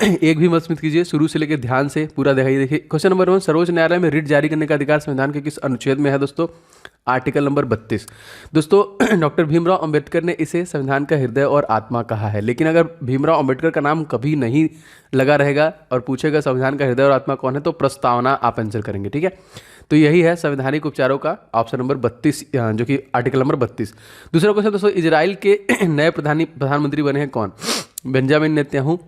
एक भी मत कीजिए, शुरू से लेकर ध्यान से पूरा दिखाइए। देखिए क्वेश्चन नंबर 1, सर्वोच्च न्यायालय में रिट जारी करने का अधिकार संविधान के किस अनुच्छेद में है दोस्तों? Article number 32। दोस्तों डॉक्टर भीमराव अंबेडकर ने इसे संविधान का हृदय और आत्मा कहा है, लेकिन अगर भीमराव अंबेडकर का नाम कभी नहीं लगा रहेगा और पूछेगा संविधान का हृदय और आत्मा कौन है, तो प्रस्तावना आप आंसर करेंगे, ठीक है। तो यही है संवैधानिक उपचारों का ऑप्शन नंबर 32, जो कि आर्टिकल नंबर 32। दूसरा क्वेश्चन दोस्तों, इजराइल के नए प्रधानमंत्री बने हैं कौन? बेंजामिन नेतन्याहू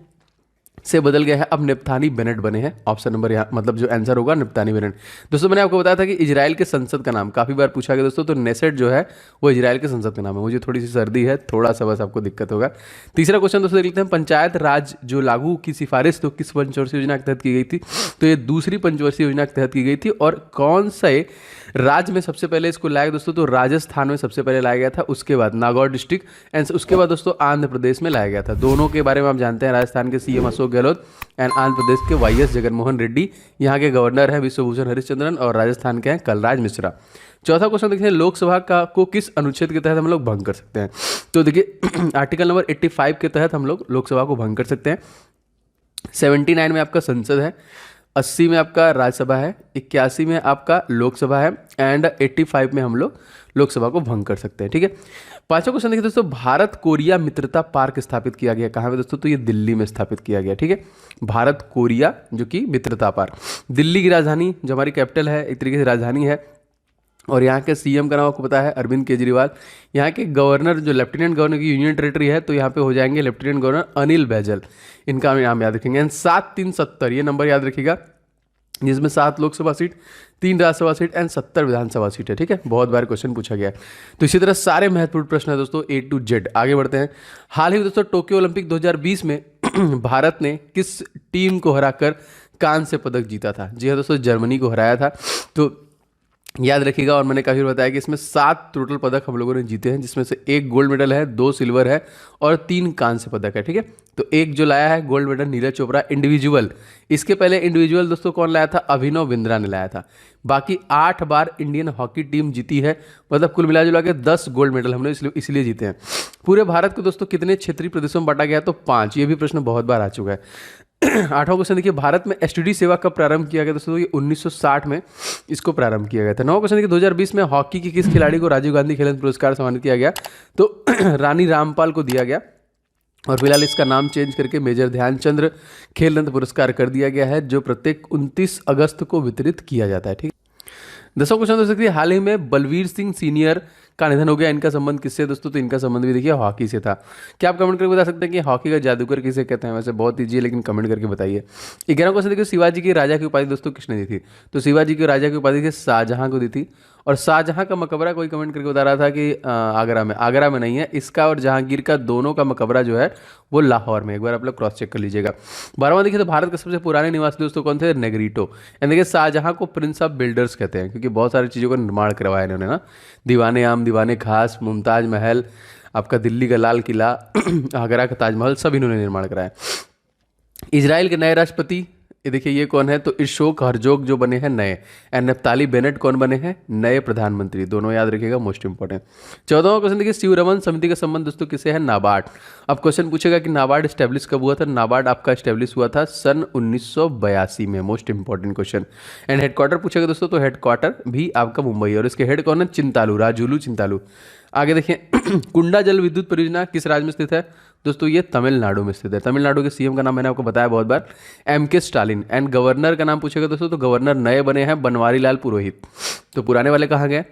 से बदल गया है, अब नेप्थाली बेनेट बने हैं। ऑप्शन नंबर यहाँ मतलब जो आंसर होगा नेप्थाली बेनेट। दोस्तों मैंने आपको बताया था कि इजराइल के संसद का नाम काफ़ी बार पूछा गया दोस्तों, तो नेसेट जो है वो इजराइल के संसद का नाम है। मुझे थोड़ी सी सर्दी है, थोड़ा सा बस आपको दिक्कत होगा। तीसरा क्वेश्चन दोस्तों देख लेते हैं, पंचायत राज जो लागू की सिफारिश तो किस पंचवर्षीय योजना के तहत की गई थी? तो ये दूसरी पंचवर्षीय योजना के तहत की गई थी। और कौन से राज्य में सबसे पहले इसको लाया दोस्तों? तो राजस्थान में सबसे पहले लाया गया था, उसके बाद नागौर डिस्ट्रिक्ट एंड उसके बाद दोस्तों आंध्र प्रदेश में लाया गया था। दोनों के बारे में आप जानते हैं, राजस्थान के सीएम अशोक गहलोत एंड आंध्र प्रदेश के वाईएस जगनमोहन रेड्डी। यहाँ के गवर्नर है विश्वभूषण हरिश्चंद्रन और राजस्थान के हैं कलराज मिश्रा। चौथा क्वेश्चन देखते हैं, लोकसभा का को किस अनुच्छेद के तहत हम लोग भंग कर सकते हैं? तो देखिए आर्टिकल नंबर 85 के तहत हम लोग लोकसभा को भंग कर सकते हैं। 79 में आपका संसद है, 80 में आपका राज्यसभा है, 81 में आपका लोकसभा है एंड 85 में हम लोग लोकसभा को भंग कर सकते हैं, ठीक है। पांचवा क्वेश्चन देखिए दोस्तों, भारत कोरिया मित्रता पार्क स्थापित किया गया कहाँ पे दोस्तों? तो ये दिल्ली में स्थापित किया गया, ठीक है। भारत कोरिया जो कि मित्रता पार्क, दिल्ली की राजधानी जो हमारी कैपिटल है, एक तरीके से राजधानी है। और यहाँ के सीएम का नाम आपको पता है अरविंद केजरीवाल। यहाँ के गवर्नर जो लेफ्टिनेंट गवर्नर की यूनियन टेरिटरी है, तो यहाँ पे हो जाएंगे लेफ्टिनेंट गवर्नर अनिल बैजल। इनका नाम याद रखेंगे। 7-3-70 ये नंबर याद रखिएगा, जिसमें 7 Lok Sabha seat, 3 Rajya Sabha seat and 70 Vidhan Sabha seat है, ठीक है। बहुत बार क्वेश्चन पूछा गया है। तो इसी तरह सारे महत्वपूर्ण प्रश्न है दोस्तों A to Z। आगे बढ़ते हैं। हाल ही में दोस्तों टोक्यो ओलंपिक 2020 में भारत ने किस टीम को हराकर कांस्य पदक जीता था? जी हाँ दोस्तों, जर्मनी को हराया था। तो याद रखिएगा, और मैंने काफ़ी बताया कि इसमें 7 टोटल पदक हम लोगों ने जीते हैं, जिसमें से 1 गोल्ड मेडल है, 2 सिल्वर है और 3 कांस्य पदक है, ठीक है। तो एक जो लाया है gold medal Neeraj Chopra individual. इसके पहले इंडिविजुअल दोस्तों कौन लाया था? अभिनव बिंद्रा ने लाया था। बाकी 8 बार इंडियन हॉकी टीम जीती है, मतलब कुल मिला के 10 गोल्ड मेडल हमने इसलिए जीते हैं। पूरे भारत को दोस्तों कितने क्षेत्रीय प्रदेशों में बांटा गया? तो 5। ये भी प्रश्न बहुत बार आ चुका है। 8वां क्वेश्चन देखिए, भारत में एसटीडी सेवा कब प्रारंभ किया गया दोस्तों? ये 1960 में इसको प्रारंभ किया गया था। 9वां क्वेश्चन देखिए, 2020 में हॉकी की किस खिलाड़ी को राजीव गांधी खेल रत्न पुरस्कार सम्मानित किया गया? तो रानी रामपाल को दिया गया, और फिलहाल इसका नाम चेंज करके मेजर ध्यानचंद्र खेल रत्न पुरस्कार कर दिया गया है, जो प्रत्येक 29 अगस्त को वितरित किया जाता है, ठीक। 10वां क्वेश्चन दोस्तों देखिए, हाल ही में बलवीर सिंह सीनियर का निधन हो गया, इनका संबंध किससे है दोस्तों? तो इनका संबंध भी देखिए हॉकी से था। क्या आप कमेंट करके बता सकते हैं कि हॉकी का जादूगर किसे कहते हैं? वैसे बहुत ईजी है, लेकिन कमेंट करके बताइए। 11वां क्वेश्चन देखिए, शिवाजी की राजा की उपाधि दोस्तों किसने दी थी? तो शिवाजी की राजा की उपाधि शाहजहां को दी थी। और शाहजहां का मकबरा कोई कमेंट करके बता रहा था कि आगरा में नहीं है, इसका और जहांगीर का दोनों का मकबरा जो है वो लाहौर में। एक बार आप लोग क्रॉस चेक कर लीजिएगा। 12वां देखिए, तो भारत के सबसे पुराने निवासी दोस्तों कौन थे? नेग्रीटो। एंड देखिए शाहजहां को प्रिंस ऑफ बिल्डर्स कहते हैं, क्योंकि बहुत सारी चीज़ों का निर्माण करवाया इन्होंने ना। दीवाने आम, दीवाने खास, मुमताज महल, आपका दिल्ली का लाल किला, आगरा का ताजमहल, सब इन्होंने निर्माण कराया। इजराइल के नए राष्ट्रपति ये देखिए ये कौन है? तो इशोक हरजोग जो बने हैं नए, एंड नेफ्ताली बेनेट कौन बने हैं? नए प्रधानमंत्री। दोनों याद रखिएगा, मोस्ट इंपॉर्टेंट। 14वां क्वेश्चन देखिए, शिवरमन समिति का संबंध दोस्तों किसे है? नाबार्ड। अब क्वेश्चन पूछेगा कि नाबार्ड स्टैब्लिश कब हुआ था? नाबार्ड आपका स्टैब्लिश हुआ था सन 1982 में। Most important question. And headquarter पूछेगा दोस्तों, तो हेडक्वार्टर भी आपका मुंबई, और इसके हेड कौन है? चिंतालू, राजुलू चिंतालू। आगे देखिए, कुंडा जल विद्युत परियोजना किस राज्य में स्थित है दोस्तों? ये तमिलनाडु में स्थित है। तमिलनाडु के सीएम का नाम मैंने आपको बताया बहुत बार, MK स्टालिन। एंड गवर्नर का नाम पूछेगा दोस्तों, तो गवर्नर नए बने हैं बनवारी लाल पुरोहित। तो पुराने वाले कहाँ गए?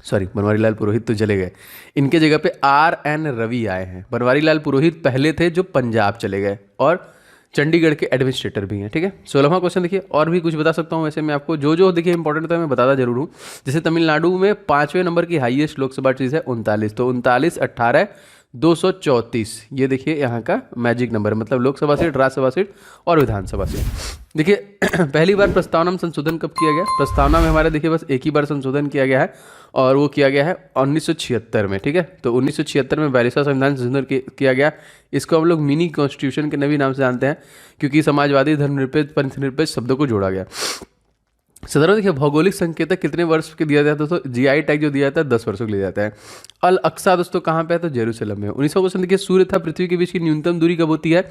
सॉरी, बनवारी लाल पुरोहित तो चले गए, इनके जगह पे RN रवि आए हैं। बनवारी लाल पुरोहित पहले थे जो पंजाब चले गए, और चंडीगढ़ के एडमिनिस्ट्रेटर भी हैं, ठीक है। 16वां क्वेश्चन देखिए, और भी कुछ बता सकता हूँ वैसे मैं आपको, जो देखिए इंपॉर्टेंट था मैं बताता जरूर हूँ। जैसे तमिलनाडु में 5वें नंबर की हाईएस्ट लोकसभा सीट है 39, तो 39, 18, 234 ये देखिए यहाँ का मैजिक नंबर, मतलब लोकसभा सीट, राज्यसभा सीट और विधानसभा सीट। देखिए पहली बार प्रस्तावना में संशोधन कब किया गया? प्रस्तावना में हमारे देखिए बस एक ही बार संशोधन किया गया है, और वो किया गया है 1976 में, ठीक है। तो 1976 में 42वां संविधान संशोधन किया गया। इसको हम लोग मिनी कॉन्स्टिट्यूशन के नए नाम से जानते हैं, क्योंकि समाजवादी, धर्मनिरपेक्ष, पंथनिरपेक्ष शब्दों को जोड़ा गया। 17वां देखिए, भौगोलिक संकेतक कितने वर्ष के दिया जाता है दोस्तों? GI टैग जो दिया जाता है 10 वर्षों के लिए जाता है। अल अक्सा दोस्तों कहाँ पे है? तो जेरूसलम में। 19वां क्वेश्चन देखिए, सूर्य तथा पृथ्वी के बीच की न्यूनतम दूरी कब होती है?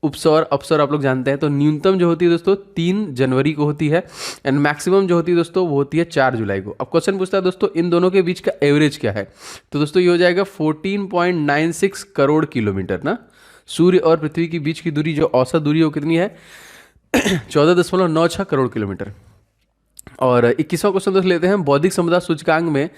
उपसौर अपसौर आप लोग जानते हैं। तो न्यूनतम जो होती है दोस्तों 3 जनवरी को होती है एंड मैक्सिमम जो होती है दोस्तों वो होती है 4 जुलाई को। अब क्वेश्चन पूछता है दोस्तों इन दोनों के बीच का एवरेज क्या है, तो दोस्तों ये हो जाएगा 14.96 करोड़ किलोमीटर ना। सूर्य और पृथ्वी के बीच की दूरी जो औसत दूरी है वो कितनी है 14.96 करोड़ किलोमीटर। और 21वां क्वेश्चन दोस्तों लेते हैं, बौद्धिक संपदा सूचकांक में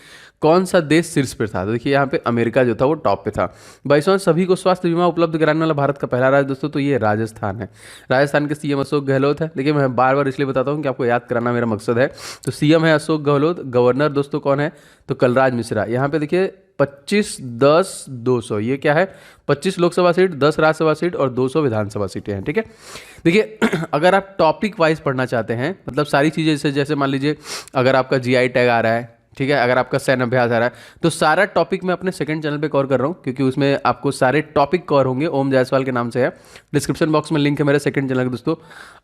कौन सा देश शीर्ष पर था। तो देखिए यहाँ पे अमेरिका जो था वो टॉप पे था। 22वां, सभी को स्वास्थ्य बीमा उपलब्ध कराने वाला भारत का पहला राज्य दोस्तों तो ये राजस्थान है। राजस्थान के सीएम अशोक गहलोत है। देखिए मैं बार बार इसलिए बताता हूँ कि आपको याद कराना मेरा मकसद है। तो सीएम है अशोक गहलोत, गवर्नर दोस्तों कौन है तो कलराज मिश्रा। यहाँ पे देखिए 25, 10, 200 ये क्या है 25 लोकसभा सीट, 10 राज्यसभा सीट और 200 विधानसभा सीटें हैं। ठीक है, देखिए अगर आप टॉपिक वाइज पढ़ना चाहते हैं, मतलब सारी चीज़ें जैसे मान लीजिए अगर आपका जीआई टैग आ रहा है, ठीक है, अगर आपका सैन्य अभ्यास आ रहा है, तो सारा टॉपिक मैं अपने सेकंड चैनल पे कवर कर रहा हूँ क्योंकि उसमें आपको सारे टॉपिक कवर होंगे। ओम जायसवाल के नाम से है, डिस्क्रिप्शन बॉक्स में लिंक है मेरे सेकंड चैनल का दोस्तों,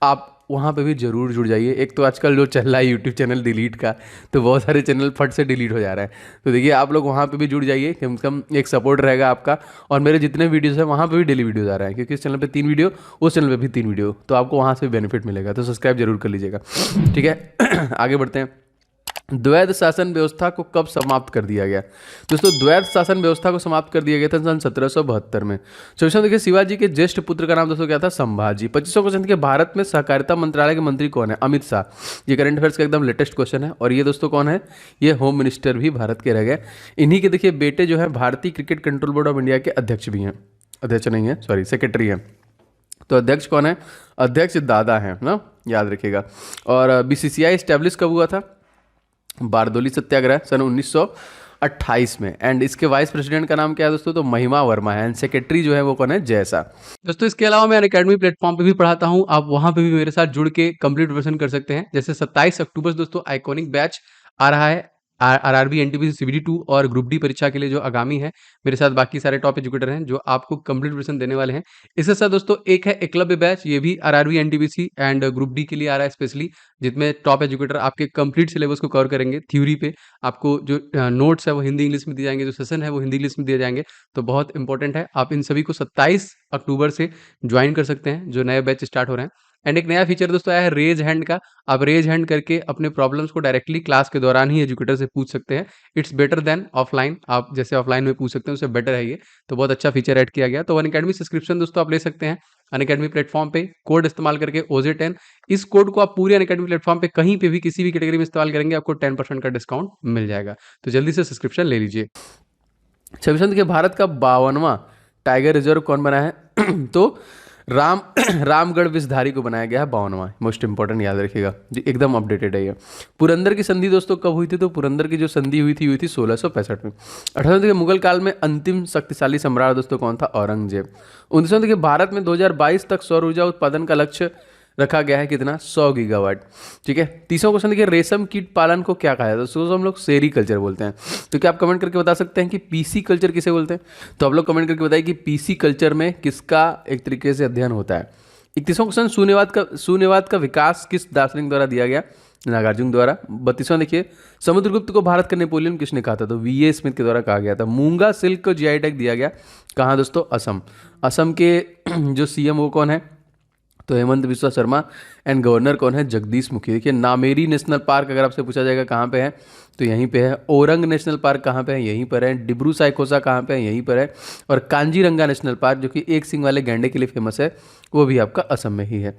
आप वहाँ पे भी जरूर जुड़ जाइए। एक तो आजकल जो चल रहा है यूट्यूब चैनल डिलीट का, तो बहुत सारे चैनल फट से डिलीट हो जा रहा है। तो देखिए आप लोग वहाँ पे भी जुड़ जाइए, कम से कम एक सपोर्ट रहेगा आपका। और मेरे जितने वीडियोस हैं वहाँ पे भी डेली वीडियोस आ रहे हैं क्योंकि इस चैनल पे 3 वीडियो, उस चैनल पे भी 3 वीडियो, तो आपको वहाँ से बेनिफिट मिलेगा। तो सब्सक्राइब जरूर कर लीजिएगा। ठीक है आगे बढ़ते हैं। द्वैध शासन व्यवस्था को कब समाप्त कर दिया गया। दोस्तों द्वैध शासन व्यवस्था को समाप्त कर दिया गया था सन 1772 में। 24वां देखिए शिवाजी के ज्येष्ठ पुत्र का नाम दोस्तों क्या था संभाजी। 25वां क्वेश्चन देखिए भारत में सहकारिता मंत्रालय के मंत्री कौन है अमित शाह। ये करंट अफेयर्स का एकदम लेटेस्ट क्वेश्चन है। और ये दोस्तों कौन है ये होम मिनिस्टर भी भारत के रह गए। इन्हीं के देखिए बेटे जो है भारतीय cricket control board of India के अध्यक्ष भी हैं, अध्यक्ष नहीं है सॉरी सेक्रेटरी हैं। तो अध्यक्ष कौन है अध्यक्ष दादा हैं ना, याद रखिएगा। और बीसीसीआई स्टैब्लिश कब हुआ था बारदोली सत्याग्रह सन 1928 में। एंड इसके वाइस प्रेसिडेंट का नाम क्या है दोस्तों तो महिमा वर्मा है। एंड सेक्रेटरी जो है वो कौन है जैसा। दोस्तों इसके अलावा मैं अनअकैडमी प्लेटफॉर्म पे भी पढ़ाता हूँ, आप वहां पे भी मेरे साथ जुड़ के कंप्लीट प्रिपरेशन कर सकते हैं। जैसे 27 अक्टूबर से दोस्तों आइकॉनिक बैच आ रहा है आरआरबी एनटीपीसी सीबीडी 2 और ग्रुप डी परीक्षा के लिए जो आगामी है। मेरे साथ बाकी सारे टॉप एजुकेटर हैं जो आपको कंप्लीट प्रिपरेशन देने वाले हैं। इसके साथ दोस्तों एक है एकलव्य बैच, ये भी RRB NTPC and group D के लिए आ रहा है स्पेशली, जिसमें टॉप एजुकेटर आपके कंप्लीट सिलेबस को कवर करेंगे। थ्योरी पे आपको जो नोट्स है वो हिंदी इंग्लिश में दिए जाएंगे, जो सेशन है वो हिंदी इंग्लिश में दिए जाएंगे। तो बहुत इंपॉर्टेंट है, आप इन सभी को 27 अक्टूबर से ज्वाइन कर सकते हैं जो नए बैच स्टार्ट हो रहे हैं। एंड एक नया फीचर दोस्तों आया है रेज हैंड का। आप रेज हैंड करके अपने प्रॉब्लम्स को डायरेक्टली क्लास के दौरान ही एजुकेटर से पूछ सकते हैं। इट्स बेटर देन ऑफलाइन, आप जैसे ऑफलाइन में पूछ सकते हैं उससे बेटर है ये। तो बहुत अच्छा फीचर ऐड किया गया। तो अनअकैडमी सब्सक्रिप्शन दोस्तों आप ले सकते हैं अनअकैडमी प्लेटफॉर्म पे, कोड इस्तेमाल करके OJ10। इस कोड को आप पूरे अनअकैडमी प्लेटफॉर्म पे कहीं पे भी किसी भी कैटेगरी में इस्तेमाल करेंगे आपको 10% का डिस्काउंट मिल जाएगा। तो जल्दी से सब्सक्रिप्शन ले लीजिए। 26 देखिए भारत का 52वां टाइगर रिजर्व कौन बना है तो रामगढ़ विषधारी को बनाया गया है 52वां। मोस्ट इंपॉर्टेंट याद रखिएगा जी, एकदम अपडेटेड है ये। पुरंदर की संधि दोस्तों कब हुई थी तो पुरंदर की जो संधि हुई थी 1665 में। 18वें देखिए मुगल काल में अंतिम शक्तिशाली सम्राट दोस्तों कौन था औरंगजेब। 19वें देखिए भारत में 2022 तक सौर ऊर्जा उत्पादन का लक्ष्य रखा गया है कितना 100 गीगावाट। ठीक है 30वां क्वेश्चन देखिए रेशम कीट पालन को क्या कहा जाता है तो हम लोग सेरीकल्चर बोलते हैं। तो क्या आप कमेंट करके बता सकते हैं कि पीसी कल्चर किसे बोलते हैं। तो आप लोग कमेंट करके बताइए कि पीसी कल्चर में किसका एक तरीके से अध्ययन होता है। 31वां क्वेश्चन शून्यवाद का विकास किस दार्शनिक द्वारा दिया गया नागार्जुन द्वारा। 32वां देखिए समुद्रगुप्त को भारत का नेपोलियन किसने कहा था तो VA स्मिथ के द्वारा कहा गया था। मूंगा सिल्क को GI टैग दिया गया कहाँ दोस्तों असम। असम के जो CM वो कौन है तो हेमंत बिस्वा शर्मा। एंड गवर्नर कौन है जगदीश मुखी। देखिए नामेरी नेशनल पार्क अगर आपसे पूछा जाएगा कहाँ पे है तो यहीं पे है। ओरंग नेशनल पार्क कहाँ पे है यहीं पर है। डिब्रू साइकोसा कहाँ पे है यहीं पर है। और कांजीरंगा नेशनल पार्क जो कि एक सिंग वाले गैंडे के लिए फेमस है वो भी आपका असम में ही है।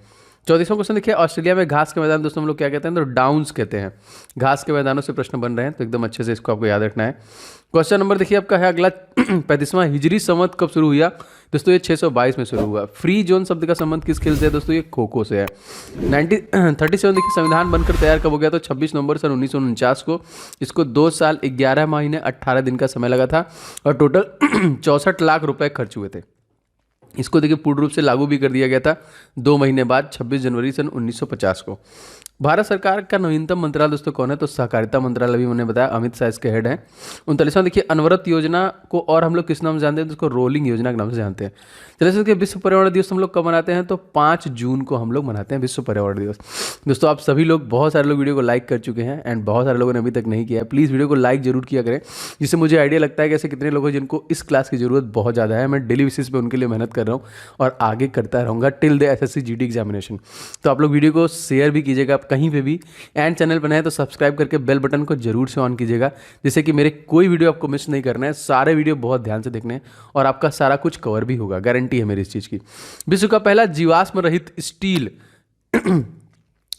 34वां क्वेश्चन देखिए ऑस्ट्रेलिया में घास के मैदान दोस्तों हम लोग क्या कहते हैं तो डाउन्स कहते हैं। घास के मैदानों से प्रश्न बन रहे हैं तो एकदम अच्छे से इसको आपको याद रखना है। क्वेश्चन नंबर देखिए आपका है अगला 35वां हिजरी संवत कब शुरू हुआ दोस्तों ये 622 में शुरू हुआ। फ्री जोन शब्द का संबंध किस खेल से है दोस्तों ये खो खो से है। 37 देखिए संविधान बनकर तैयार कब हो गया तो 26 नवंबर सन 1949 को। इसको 2 साल 11 महीने 18 दिन का समय लगा था और टोटल 64 लाख रुपए खर्च हुए थे। इसको देखिए पूर्ण रूप से लागू भी कर दिया गया था 2 महीने बाद 26 जनवरी सन 1950 को। भारत सरकार का नवीनतम मंत्रालय दोस्तों कौन है? तो सहकारिता मंत्रालय, भी मैंने बताया, अमित शाह इसके हेड हैं। 39वां देखिए, अनवरत योजना को और हम लोग किस नाम से जानते हैं? तो उसको रोलिंग योजना के नाम से जानते हैं। चलिए देखिए, विश्व पर्यावरण दिवस हम लोग कब मनाते हैं? तो 5 जून को हम लोग मनाते हैं विश्व पर्यावरण दिवस। दोस्तों आप सभी लोग, बहुत सारे लोग वीडियो को लाइक कर चुके हैं एंड बहुत सारे लोगों ने अभी तक नहीं किया है। प्लीज़ वीडियो को लाइक जरूर किया करें, जिससे मुझे आइडिया लगता है कि ऐसे कितने लोग हैं जिनको इस क्लास की ज़रूरत बहुत ज़्यादा है। मैं डेली बेसिस पे उनके लिए मेहनत कर रहा हूँ और आगे करता रहूँगा till the assessee GD examination. तो आप लोग वीडियो को शेयर भी कीजिएगा आप कहीं पे भी, एंड चैनल पर नए हैं तो सब्सक्राइब करके बेल बटन को जरूर से ऑन कीजिएगा, जिससे कि मेरे कोई वीडियो आपको मिस नहीं करना है। सारे वीडियो बहुत ध्यान से देखने हैं और आपका सारा कुछ कवर भी होगा, गारंटी है मेरी इस चीज़ की। विश्व का पहला जीवाश्म रहित स्टील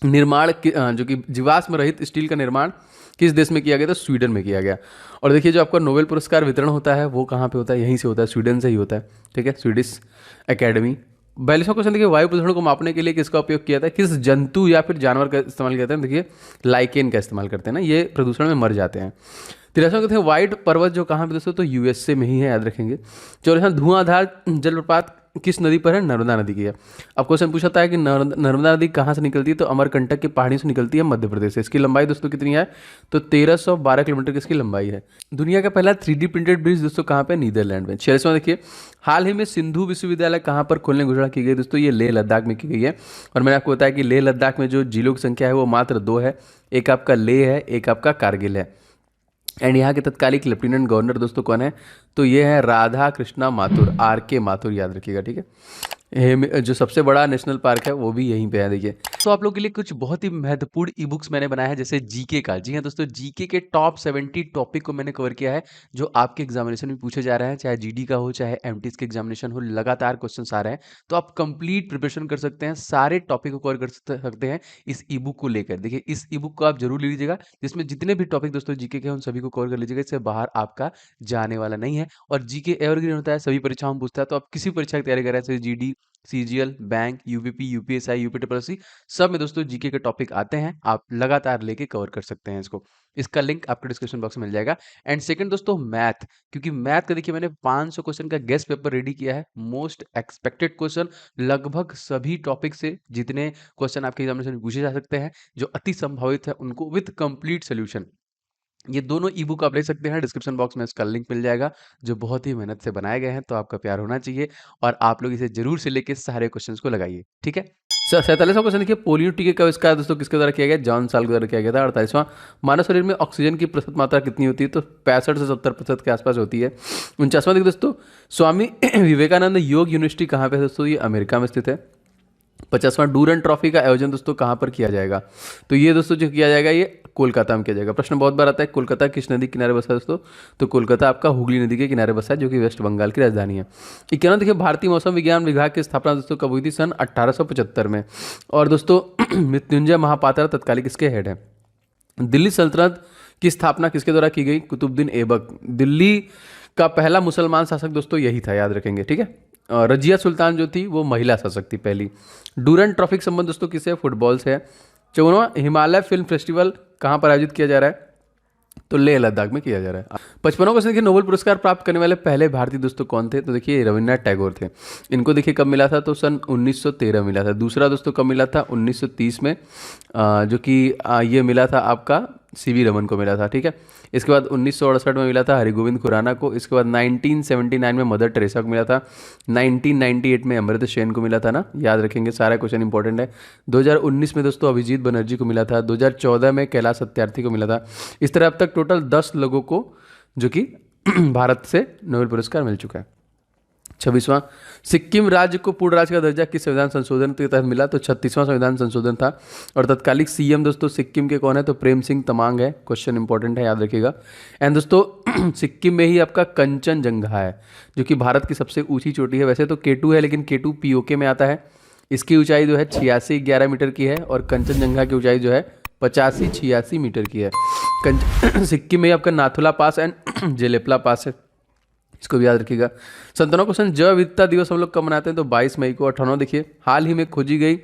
निर्माण जो कि जीवाश्म रहित स्टील का निर्माण किस देश में किया गया? तो स्वीडन में किया गया। और देखिए, जो आपका नोबेल पुरस्कार वितरण होता है वो कहाँ पे होता है? यहीं से होता है, स्वीडन से ही होता है। ठीक है, स्वीडिश एकेडमी। 42वां क्वेश्चन देखिए, वायु प्रदूषण को मापने के लिए किसका उपयोग किया था? किस जंतु या फिर जानवर का इस्तेमाल करते हैं? देखिए, लाइकेन का इस्तेमाल करते हैं ना, ये प्रदूषण में मर जाते हैं। 43वां कहते हैं, व्हाइट पर्वत जो कहाँ पे दोस्तों? तो यूएसए में ही है, याद रखेंगे। 44वां, धुआंधार जलप्रपात किस नदी पर है? नर्मदा नदी की है। अब क्वेश्चन पूछा है कि नर्मदा नदी कहाँ से निकलती है? तो अमरकंटक की पहाड़ी से निकलती है, मध्य प्रदेश से। इसकी लंबाई दोस्तों कितनी है? तो 1312 किलोमीटर की इसकी लंबाई है। दुनिया का पहला 3D प्रिंटेड ब्रिज दोस्तों कहाँ पे? नीदरलैंड में। 46वां देखिए, हाल ही में सिंधु विश्वविद्यालय कहाँ पर खोलने की घोषणा की गई? दोस्तों ये लेह लद्दाख में की गई है। और मैंने आपको बताया कि लेह लद्दाख में जो जिलों की संख्या है वो मात्र 2 है, एक आपका लेह है, एक आपका कारगिल है। एंड यहाँ के तत्कालिक लेफ्टिनेंट गवर्नर दोस्तों कौन है? तो ये है राधा कृष्णा माथुर, RK माथुर, याद रखिएगा। ठीक है, जो सबसे बड़ा नेशनल पार्क है वो भी यहीं पे है। देखिए, तो आप लोगों के लिए कुछ बहुत ही महत्वपूर्ण ई बुक्स मैंने बनाया है, जैसे जीके का। जी हाँ दोस्तों, जीके के टॉप 70 टॉपिक को मैंने कवर किया है जो आपके एग्जामिनेशन में पूछे जा रहे हैं, चाहे जीडी का हो चाहे एमटीएस के एग्जामिनेशन हो, लगातार क्वेश्चन आ रहे हैं। तो आप कंप्लीट प्रिपरेशन कर सकते हैं, सारे टॉपिक को कवर कर सकते हैं इस ई बुक को लेकर। देखिए, इस ई बुक को आप जरूर ले लीजिएगा, जिसमें जितने भी टॉपिक दोस्तों जीके के हैं उन सभी को कवर कर लीजिएगा। इससे बाहर आपका जाने वाला नहीं है। और जीके एवरग्रीन होता है, सभी परीक्षाओं में पूछता है। तो आप किसी परीक्षा की तैयारी कर रहे हैं, जैसे GD, CGL, bank, UPP, UPSI, UP triple C, सब में दोस्तों जीके के टॉपिक आते हैं, आप लगातार लेके कवर कर सकते हैं इसको। इसका लिंक आपको डिस्क्रिप्शन बॉक्स में मिल जाएगा। एंड सेकंड दोस्तों, मैथ, क्योंकि मैथ का देखिए मैंने 500 क्वेश्चन का गेस्ट पेपर रेडी किया है, मोस्ट एक्सपेक्टेड क्वेश्चन, लगभग सभी टॉपिक से जितने क्वेश्चन आपके एग्जामिनेशन में पूछे जा सकते हैं, जो अति संभावित है, उनको विद कंप्लीट सोल्यूशन, ये दोनों ई बुक आप ले सकते हैं। डिस्क्रिप्शन बॉक्स में इसका लिंक मिल जाएगा, जो बहुत ही मेहनत से बनाए गए हैं। तो आपका प्यार होना चाहिए और आप लोग इसे जरूर से लेके सारे क्वेश्चंस को लगाइए। ठीक है, 47वां क्वेश्चन देखिए, पोलियो टीके का आविष्कार दोस्तों किसके द्वारा किया गया? जॉन साल के द्वारा किया गया था। 48वां, मानव शरीर में ऑक्सीजन की प्रतिशत मात्रा कितनी होती है? तो 65 से 70% के आसपास होती है। 49वां देखिए दोस्तों, स्वामी विवेकानंद योग यूनिवर्सिटी कहाँ पे है दोस्तों? ये अमेरिका में स्थित है। 50वां, डूरन ट्रॉफी का आयोजन दोस्तों कहाँ पर किया जाएगा? तो ये दोस्तों जो किया जाएगा ये कोलकाता में किया जाएगा। प्रश्न बहुत बार आता है, कोलकाता किस नदी के किनारे बसा है दोस्तों? तो कोलकाता आपका हुगली नदी के किनारे बसा है, जो कि वेस्ट बंगाल की राजधानी है। 51वां देखिए, भारतीय मौसम विज्ञान विभाग की स्थापना दोस्तों कब हुई थी? सन 1875 में। और दोस्तों मृत्युंजय महापात्रा तत्कालिक किसके हेड है? दिल्ली सल्तनत की स्थापना किसके द्वारा की गई? कुतुबुद्दीन ऐबक। दिल्ली का पहला मुसलमान शासक दोस्तों यही था, याद रखेंगे। ठीक है, रजिया सुल्तान जो थी वो महिला शासक थी पहली। डूरन ट्रॉफी का संबंध दोस्तों किससे? फुटबॉल से है। 54वां, हिमालय फिल्म फेस्टिवल कहाँ पर आयोजित किया जा रहा है? तो लेह लद्दाख में किया जा रहा है। 55वां क्वेश्चन देखिए, नोबेल पुरस्कार प्राप्त करने वाले पहले भारतीय दोस्तों कौन थे? तो देखिए रविन्द्रनाथ टैगोर थे। इनको देखिए कब मिला था? तो सन 1913 मिला था। दूसरा दोस्तों कब मिला था? 1930 में, जो कि ये मिला था आपका सीवी रमन को मिला था। ठीक है, इसके बाद 1968 में मिला था हरिगोविंद खुराना को। इसके बाद 1979 में मदर टेरेसा को मिला था। 1998 में अमृत सेन को मिला था ना, याद रखेंगे, सारा क्वेश्चन इंपॉर्टेंट है। 2019 में दोस्तों अभिजीत बनर्जी को मिला था। 2014 में कैलाश सत्यार्थी को मिला था। इस तरह अब तक टोटल 10 लोगों को जो कि भारत से नोबेल पुरस्कार मिल चुका है। 26वां, सिक्किम राज्य को पूर्ण राज्य का दर्जा किस संविधान संशोधन के तहत मिला? तो 36वां संविधान संशोधन था। और तत्कालिक सीएम दोस्तों सिक्किम के कौन है? तो प्रेम सिंह तमांग है। क्वेश्चन इंपॉर्टेंट है, याद रखिएगा। एंड दोस्तों सिक्किम में ही आपका कंचनजंगा है, जो कि भारत की सबसे ऊंची चोटी है। वैसे तो K2 है, लेकिन K2 POK में आता है। इसकी ऊंचाई जो है 86-11 मीटर की है और कंचनजंगा की ऊंचाई जो है 85-86 मीटर की है। सिक्किम में आपका नाथुला पास एंड जेलेपला पास है, इसको भी याद रखिएगा। 57वां क्वेश्चन, जैव विविधता दिवस हम लोग कब मनाते हैं? तो 22 मई को। 58वां देखिए, हाल ही में खोजी गई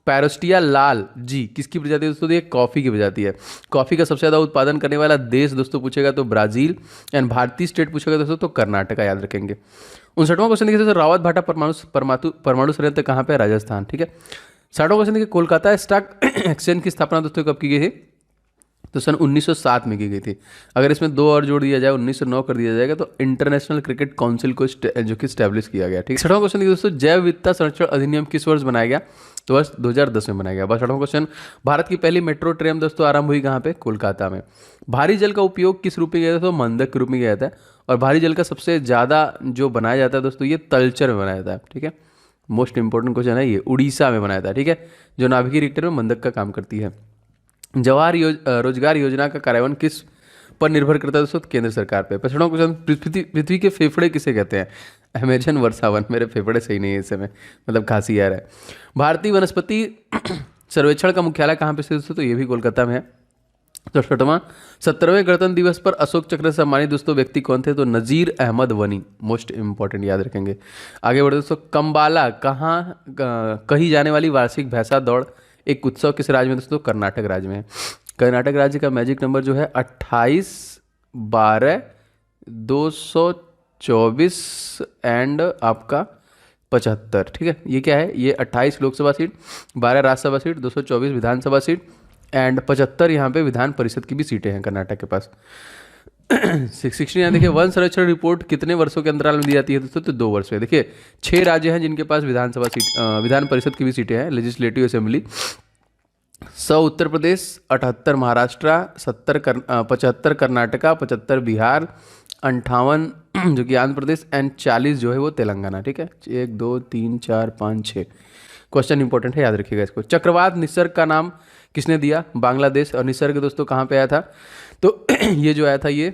पैरोस्टिया लाल जी किसकी प्रजाति है दोस्तों? ये कॉफ़ी की प्रजाति है। कॉफ़ी का सबसे ज़्यादा उत्पादन करने वाला देश दोस्तों पूछेगा तो ब्राज़ील। एंड भारतीय स्टेट पूछेगा दोस्तों तो कर्नाटका, याद रखेंगे। 59वां क्वेश्चन देखिए दोस्तों, रावत भाटा परमाणु संयंत्र कहाँ पे है? राजस्थान। ठीक है, 60वां क्वेश्चन देखिए, कोलकाता स्टॉक एक्सचेंज की स्थापना दोस्तों कब की गई थी? तो सन 1907 में की गई थी। अगर इसमें 2 और जोड़ दिया जाए 1909 कर दिया जाएगा तो इंटरनेशनल क्रिकेट काउंसिल को जो कि स्टैब्लिश किया गया। ठीक है। 6वां क्वेश्चन देखिए दोस्तों, जैव विविधता संरक्षण अधिनियम किस वर्ष बनाया गया? तो वर्ष 2010 में बनाया गया। बस 6वां क्वेश्चन, भारत की पहली मेट्रो ट्रेन दोस्तों आरंभ हुई कहाँ पे? कोलकाता में। भारी जल का उपयोग किस रूप में किया जाता है? तो मंदक के रूप में किया जाता है। और भारी जल का सबसे ज़्यादा जो बनाया जाता है दोस्तों, ये तलचर में बनाया जाता है। ठीक है, मोस्ट इंपॉर्टेंट क्वेश्चन है ये, उड़ीसा में बनाया था। ठीक है, जो नाभिकीय रिएक्टर में मंदक का काम करती है। जवाहर रोजगार योजना का कार्यान्वयन किस पर निर्भर करता है दोस्तों? केंद्र सरकार पे। 5वां क्वेश्चन, पृथ्वी के फेफड़े किसे कहते हैं? अमेजन वर्षावन। मेरे फेफड़े सही नहीं है इस समय, मतलब खांसी आ रहा है। भारतीय वनस्पति सर्वेक्षण का मुख्यालय कहाँ पे स्थित है दोस्तों? तो ये भी कोलकाता में है। तो 6वां, 17वें गणतंत्र दिवस पर अशोक चक्र से सम्मानित दोस्तों व्यक्ति कौन थे? तो नजीर अहमद वनी। मोस्ट इंपॉर्टेंट, याद रखेंगे। आगे बढ़े दोस्तों, कंबाला कही जाने वाली वार्षिक भैंसा दौड़ एक उत्सव किस राज्य में दोस्तों? कर्नाटक राज्य में है। कर्नाटक राज्य का मैजिक नंबर जो है 28/12/224 एंड आपका 75। ठीक है, ये क्या है? ये 28 Lok Sabha seat, 12 Rajya Sabha seat, 224 Vidhan Sabha seat and 75 यहाँ पे विधान परिषद की भी सीटें हैं कर्नाटक के पास। 16 यहाँ देखिए, वन संरक्षण रिपोर्ट कितने वर्षों के अंतराल में दी जाती है दोस्तों? तो 2 वर्ष में। देखिए 6 राज्य हैं जिनके पास विधानसभा सीट विधान परिषद की भी सीटें हैं, लेजिस्लेटिव असेंबली। 100 उत्तर प्रदेश, 78 महाराष्ट्र, 75 कर्नाटका, 75 बिहार, 58 जो कि आंध्र प्रदेश एंड 40 जो है वो तेलंगाना। ठीक है, 1 2 3 4 5 6 क्वेश्चन इंपॉर्टेंट है, याद रखिएगा इसको। चक्रवात निसर्ग का नाम किसने दिया? बांग्लादेश। और निसर्ग दोस्तों कहाँ पे आया था? तो ये जो आया था ये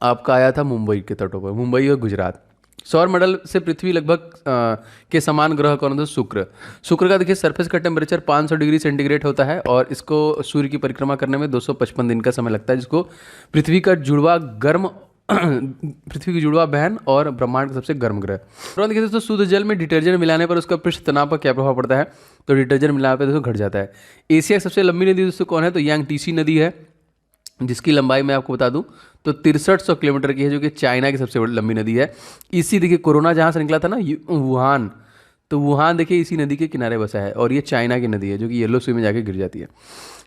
आपका आया था मुंबई के तटों पर, मुंबई और गुजरात। सौर मंडल से पृथ्वी लगभग के समान ग्रह कौन है? शुक्र। शुक्र का देखिए सरफेस का टेम्परेचर 500 डिग्री सेंटीग्रेड होता है और इसको सूर्य की परिक्रमा करने में 255 दिन का समय लगता है, जिसको पृथ्वी का जुड़वा गर्म पृथ्वी की जुड़वा बहन और ब्रह्मांड का सबसे गर्म ग्रह। और देखिए दोस्तों, शुद्ध जल में डिटर्जेंट मिलाने पर उसका पृष्ठ तनाव पर क्या प्रभाव पड़ता है? तो डिटर्जेंट मिलाने पर दोस्तों घट जाता है। एशिया की सबसे लंबी नदी दोस्तों कौन है? तो यांगटीसी नदी है, जिसकी लंबाई मैं आपको बता दूं तो 6300 किलोमीटर की है, जो कि चाइना की सबसे बड़ी लंबी नदी है। इसी देखिए कोरोना जहाँ से निकला था ना, वुहान, तो वुहान देखिए इसी नदी के किनारे बसा है और ये चाइना की नदी है जो कि येलो सी में जाके गिर जाती है।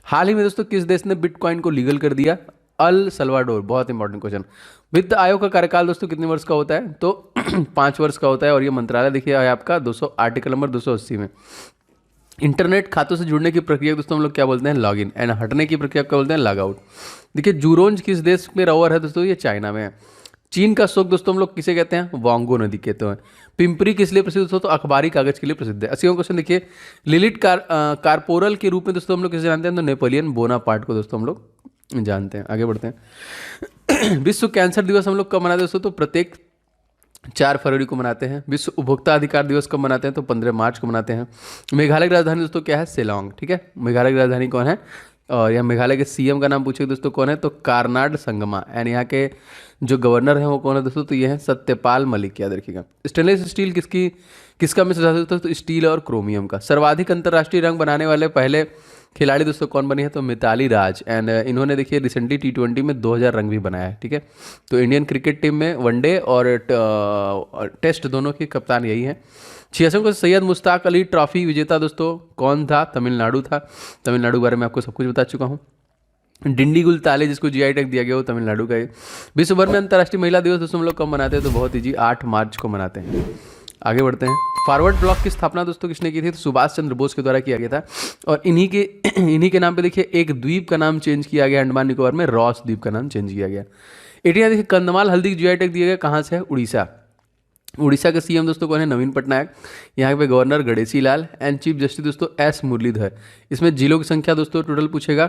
हाल ही में दोस्तों किस देश ने बिटकॉइन को लीगल कर दिया? El Salvador. बहुत इंपॉर्टेंट क्वेश्चन। वित्त आयोग का कार्यकाल दोस्तों कितने वर्ष का होता है? तो 5 वर्ष का होता है और ये मंत्रालय देखिए है आपका 200 आर्टिकल नंबर 280 में। इंटरनेट खातों से जुड़ने की प्रक्रिया दोस्तों हम लोग क्या बोलते हैं? लॉगिन। एंड हटने की प्रक्रिया क्या बोलते हैं? Log out. देखिए जूरोंज किस देश में रोवर है दोस्तों? ये चाइना में है। चीन का शोक दोस्तों हम लोग किसे कहते हैं? वांगो नदी कहते हैं। पिंपरी किस लिए प्रसिद्ध दोस्तों? तो अखबारी कागज के लिए प्रसिद्ध है। 80वां क्वेश्चन देखिए, लिलिट कार्पोरल के रूप में दोस्तों हम लोग किसे जानते हैं? तो नेपोलियन बोनापार्ट को दोस्तों हम लोग जानते हैं। आगे बढ़ते हैं। विश्व कैंसर दिवस हम लोग कब मनाते हैं दोस्तों? तो प्रत्येक 4 फरवरी को मनाते हैं। विश्व उपभोक्ता अधिकार दिवस कब मनाते हैं? तो 15 मार्च को मनाते हैं। मेघालय की राजधानी दोस्तों क्या है? शिलांग। ठीक है, मेघालय की राजधानी कौन है? और यहाँ मेघालय के सीएम का नाम पूछे दोस्तों कौन है? तो कार्नाड संगमा। एंड यहाँ के जो गवर्नर हैं वो कौन है दोस्तों? तो ये है सत्यपाल मलिक, याद रखिएगा। स्टेनलेस स्टील किसका मिश्र धातु दोस्तों? तो स्टील और क्रोमियम का। सर्वाधिक अंतर्राष्ट्रीय रंग बनाने वाले पहले खिलाड़ी दोस्तों कौन बनी है? तो मिताली राज। एंड इन्होंने देखिए रिसेंटली T20 में 2000 रंग भी बनाया है। ठीक है, तो इंडियन क्रिकेट टीम में वनडे और टेस्ट दोनों के कप्तान यही हैं। 86 को सैयद मुश्ताक अली ट्रॉफी विजेता दोस्तों कौन था? तमिलनाडु था। तमिलनाडु के बारे में आपको सब कुछ बता चुका हूँ। डिंडीगुल ताले जिसको जीआई टैग दिया गया वो तमिलनाडु का है। विश्व भर में अंतर्राष्ट्रीय महिला दिवस दोस्तों हम लोग कब मनाते हैं? तो बहुत ईजी, 8 मार्च को मनाते हैं। आगे बढ़ते हैं। फॉरवर्ड ब्लॉक की स्थापना दोस्तों किसने की थी? तो सुभाष चंद्र बोस के द्वारा किया गया था। और इन्हीं के नाम पे देखिए एक द्वीप का नाम चेंज किया गया, अंडमान निकोबार में रॉस द्वीप का नाम चेंज किया गया। 18 देखिए कंधमाल हल्दी की जीआई टैग दिया गया, कहाँ से है? उड़ीसा। उड़ीसा के सीएम दोस्तों कौन है? नवीन पटनायक। यहाँ पे governor Ganeshi Lal and chief justice दोस्तों एस मुरलीधर। इसमें जिलों की संख्या दोस्तों टोटल पूछेगा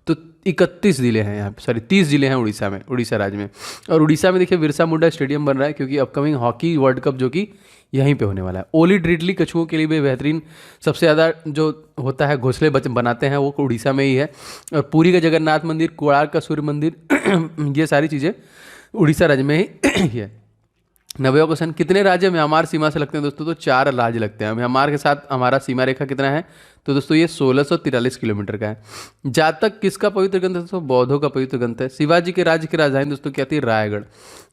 तो 31 जिले हैं यहाँ पे, सॉरी 30 जिले हैं उड़ीसा में, उड़ीसा राज्य में। और उड़ीसा में देखिए बिरसा मुंडा स्टेडियम बन रहा है क्योंकि अपकमिंग हॉकी वर्ल्ड कप जो कि यहीं पे होने वाला है। ओलिड रिडली कछुओं के लिए भी बेहतरीन सबसे ज़्यादा जो होता है घोंसले बनाते हैं वो उड़ीसा में ही है। और पुरी का जगन्नाथ मंदिर, कोणार्क का सूर्य मंदिर ये सारी चीज़ें उड़ीसा राज्य में ही है। 90वां क्वेश्चन, कितने राज्य म्यांमार सीमा से लगते हैं दोस्तों? तो 4 राज्य लगते हैं। म्यांमार के साथ हमारा सीमा रेखा कितना है? तो दोस्तों ये 1643 किलोमीटर का है। जातक किसका पवित्र ग्रंथ है दोस्तों? बौद्धों का पवित्र ग्रंथ है। शिवाजी के राज्य की राजधानी दोस्तों क्या थी? रायगढ़।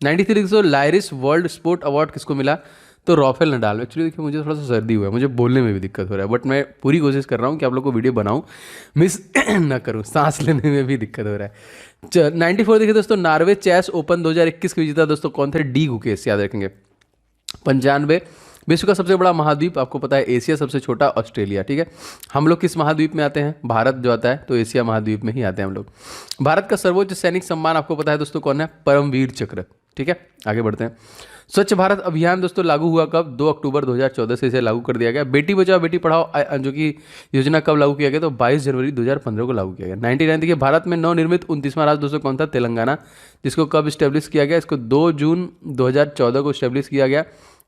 93 दोस्तों लाइरिस वर्ल्ड स्पोर्ट अवार्ड किसको मिला? तो राफेल नडाल। एक्चुअली देखिए मुझे थोड़ा सा सर्दी हुआ है, मुझे बोलने में भी दिक्कत हो रहा है, बट मैं पूरी कोशिश कर रहा हूँ कि आप लोग को वीडियो बनाऊँ, मिस ना करूँ, सांस लेने में भी दिक्कत हो रहा है। 94 देखिए दोस्तों, नॉर्वे चेस ओपन 2021 के विजेता दोस्तों कौन थे? डी गुकेश, याद रखेंगे। 95, विश्व का सबसे बड़ा महाद्वीप आपको पता है एशिया, सबसे छोटा ऑस्ट्रेलिया। ठीक है, हम लोग किस महाद्वीप में आते हैं? भारत जो आता है तो एशिया महाद्वीप में ही आते हैं हम लोग। भारत का सर्वोच्च सैनिक सम्मान आपको पता है दोस्तों कौन है? परमवीर चक्र। ठीक है, आगे बढ़ते हैं। स्वच्छ भारत अभियान दोस्तों लागू हुआ कब? 2 अक्टूबर 2014 से इसे लागू कर दिया गया। बेटी बचाओ बेटी पढ़ाओ जो कि योजना कब लागू किया गया? तो 22 जनवरी 2015 को लागू किया गया। 99 देखिए, भारत में नवनिर्मित 29वां राज्य दोस्तों कौन था? तेलंगाना, जिसको कब स्टेब्लिश किया गया? इसको 2 जून 2014 को स्टेब्लिश किया गया।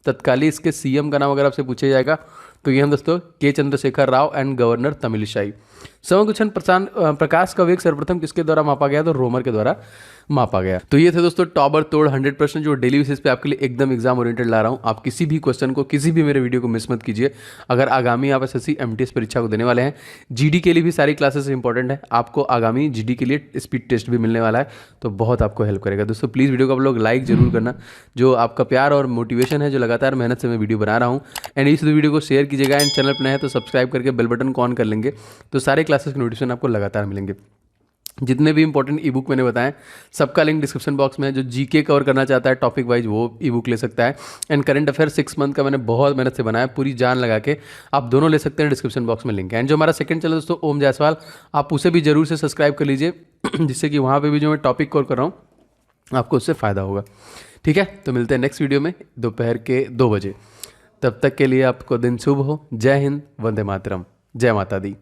तत्कालीन इसके सीएम का नाम अगर आपसे पूछा जाएगा तो ये हम दोस्तों के चंद्रशेखर राव एंड गवर्नर तमिलिसाई। समकुक्षण प्रकाश का वेग सर्वप्रथम किसके द्वारा मापा गया? तो रोमर के द्वारा मापा गया। तो ये थे दोस्तों टॉबर तोड़ 100% जो डेली बेसिस पे आपके लिए एकदम एग्जाम ओरिएंटेड ला रहा हूँ। आप किसी भी क्वेश्चन को, किसी भी मेरे वीडियो को मिस मत कीजिए। अगर आगामी आप एसएससी एमटीएस परीक्षा को देने वाले हैं, जीडी के लिए भी सारी क्लासेस इंपॉर्टेंट है। आपको आगामी जीडी के लिए स्पीड टेस्ट भी मिलने वाला है, तो बहुत आपको हेल्प करेगा दोस्तों। प्लीज़ वीडियो को आप लोग लाइक जरूर करना, जो आपका प्यार और मोटिवेशन है, जो लगातार मेहनत से मैं वीडियो बना रहा हूँ। एंड इस वीडियो को शेयर कीजिएगा, एंड चैनल पर नए हैं तो सब्सक्राइब करके बेल बटन को ऑन कर लेंगे, तो सारे क्लासेस के नोटिफिकेशन आपको लगातार मिलेंगे। जितने भी इंपॉर्टेंट ई बुक मैंने बताएं सबका लिंक डिस्क्रिप्शन बॉक्स में है। जो जीके कवर करना चाहता है टॉपिक वाइज वो ई बुक ले सकता है। एंड करंट अफेयर 6 मंथ का मैंने बहुत मेहनत से बनाया, पूरी जान लगा के, आप दोनों ले सकते हैं। डिस्क्रिप्शन बॉक्स में लिंक है। एंड जो हमारा सेकंड चैनल दोस्तों ओम जायसवाल, आप उसे भी जरूर से सब्सक्राइब कर लीजिए, जिससे कि वहाँ पर भी जो मैं टॉपिक कवर कर रहा हूँ आपको उससे फ़ायदा होगा। ठीक है, तो मिलते हैं नेक्स्ट वीडियो में दोपहर के 2 बजे। तब तक के लिए आपको दिन शुभ हो। जय हिंद, वंदे मातरम, जय माता दी।